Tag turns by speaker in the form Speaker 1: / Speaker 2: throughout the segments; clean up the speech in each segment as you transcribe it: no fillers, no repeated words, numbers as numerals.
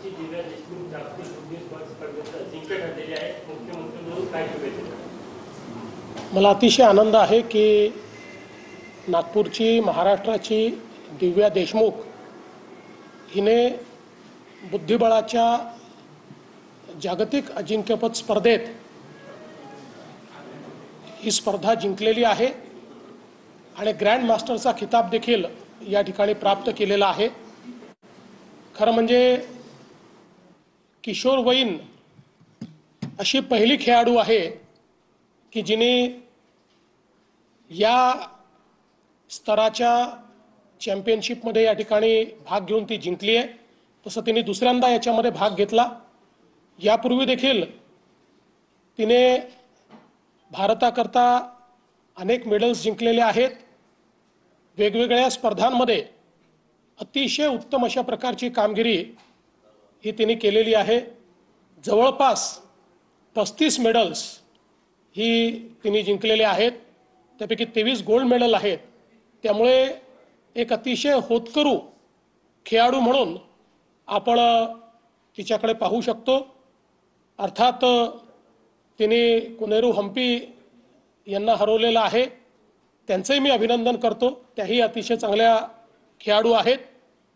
Speaker 1: नागपूरची दिव्या देशमुख जागतिक बुद्धिबळ स्पर्धेत अजिंक्य ठरलेली आहे. मुख्यमंत्री म्हणून काय शुभेच्छा.
Speaker 2: मला अतिशय आनंद आहे की नागपूरची महाराष्ट्राची दिव्या देशमुख हिने बुद्धिबळाच्या जागतिक अजिंक्यपद स्पर्धेत ही स्पर्धा जिंकलेली आहे आणि ग्रँड मास्टरचा खिताब देखील या ठिकाणी प्राप्त केलेला आहे. खरं म्हणजे किशोरवयीन अशी पहिली खेळाडू आहे की जिने या स्तराच्या चॅम्पियनशिपमध्ये या ठिकाणी भाग घेऊन ती जिंकली आहे. तसं तिने दुसऱ्यांदा याच्यामध्ये भाग घेतला. यापूर्वी देखील तिने भारताकरता अनेक मेडल्स जिंकलेले आहेत. वेगवेगळ्या स्पर्धांमध्ये अतिशय उत्तम अशा प्रकारची कामगिरी ही तिने केलेली आहे. जवळपास 35 मेडल्स ही तिने जिंकलेले आहेत. त्यापैकी 23 गोल्ड मेडल आहेत. त्यामुळे एक अतिशय होतकरू खेळाडू म्हणून आपण तिच्याकडे पाहू शकतो. अर्थात तिने कोनेरू हम्पी यांना हरवलेलं आहे. त्यांचंही मी अभिनंदन करतो. त्याही अतिशय चांगल्या खेळाडू आहेत.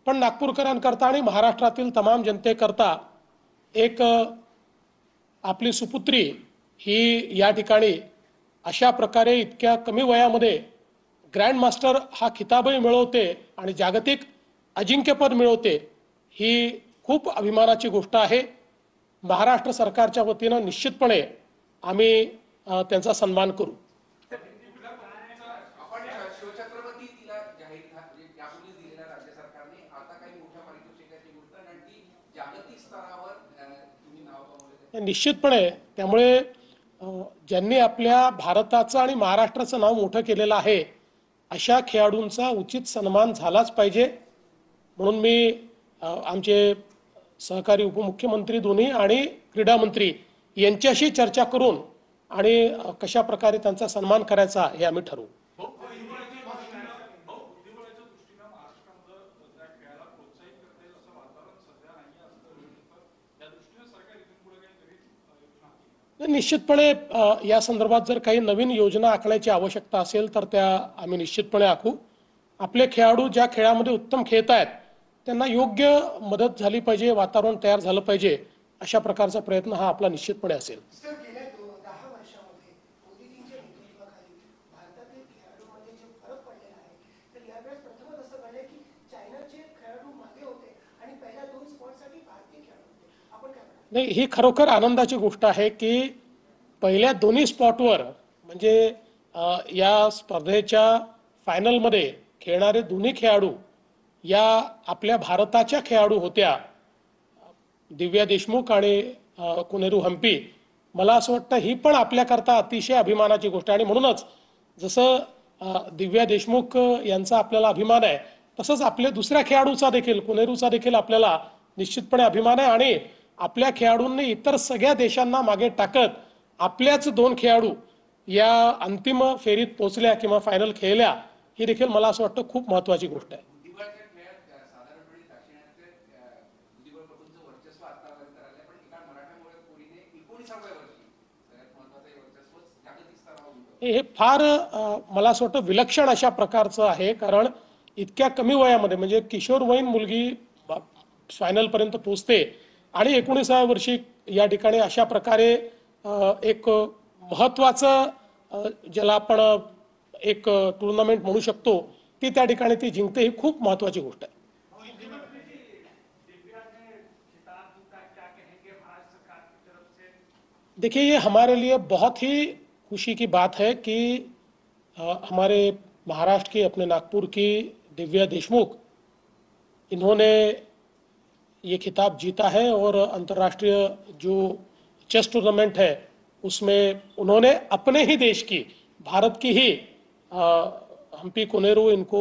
Speaker 2: पण नागपूरकरांकरता आणि महाराष्ट्रातील तमाम जनतेकरता एक आपली सुपुत्री ही या ठिकाणी अशा प्रकारे इतक्या कमी वयामध्ये ग्रँड मास्टर हा खिताबही मिळवते आणि जागतिक अजिंक्यपद मिळवते, ही खूप अभिमानाची गोष्ट आहे. महाराष्ट्र सरकारच्या वतीनं निश्चितपणे आम्ही त्यांचा सन्मान करू. निश्चितपणे त्यामुळे ज्यांनी आपल्या भारताचं आणि महाराष्ट्राचं नाव मोठं केलेलं आहे अशा खेळाडूंचा उचित सन्मान झालाच पाहिजे. म्हणून मी आमचे सहकारी उपमुख्यमंत्री दोन्ही आणि क्रीडा मंत्री यांच्याशी चर्चा करून आणि कशा प्रकारे त्यांचा सन्मान करायचा हे आम्ही ठरवू. निश्चितपणे या संदर्भात जर काही नवीन योजना आखण्याची आवश्यकता असेल तर त्या आम्ही निश्चितपणे आखू. आपले खेळाडू ज्या खेळामध्ये उत्तम खेळत आहेत त्यांना योग्य मदत झाली पाहिजे, वातावरण तयार झालं पाहिजे, अशा प्रकारचा प्रयत्न हा आपला निश्चितपणे असेल. नाही, ही खरोखर आनंदाची गोष्ट आहे की पहिल्या दोन्ही स्पॉटवर म्हणजे या स्पर्धेच्या फायनलमध्ये खेळणारे दोन्ही खेळाडू या आपल्या भारताच्या खेळाडू होत्या, दिव्या देशमुख आणि कोनेरू हम्पी. मला असं वाटतं ही पण आपल्याकरता अतिशय अभिमानाची गोष्ट आहे. आणि म्हणूनच जसं दिव्या देशमुख यांचा आपल्याला अभिमान आहे तसंच आपल्या दुसऱ्या खेळाडूचा देखील, कोनेरूचा देखील आपल्याला निश्चितपणे अभिमान आहे. आणि आपल्या खेळाडूंनी इतर सगळ्या देशांना मागे टाकत आपल्याच दोन खेळाडू या अंतिम फेरीत पोहोचल्या किंवा फायनल खेळल्या, ही देखील मला असं वाटतं खूप महत्त्वाची गोष्ट आहे. हे फार मला असं वाटतं विलक्षण अशा प्रकारचं आहे. कारण इतक्या कमी वयामध्ये म्हणजे किशोरवयीन मुलगी फायनलपर्यंत पोहोचते आणि 19व्या वर्षी या ठिकाणी अशा प्रकारे एक महत्त्वाचं ज्याला आपण एक टुर्नामेंट म्हणू शकतो ती त्या ठिकाणी ती जिंकते, ही खूप महत्त्वाची गोष्ट आहे. देखिए, ये हमारे लिए बहुत ही खुशी की बात है कि हमारे महाराष्ट्र की, अपने नागपुर की दिव्या देशमुख, इन्होंने ये खिताब जीता है और अंतर्राष्ट्रीय जो चेस टूर्नामेंट है उसमें उन्होंने अपने ही देश की, भारत की ही हम्पी कोनेरू इनको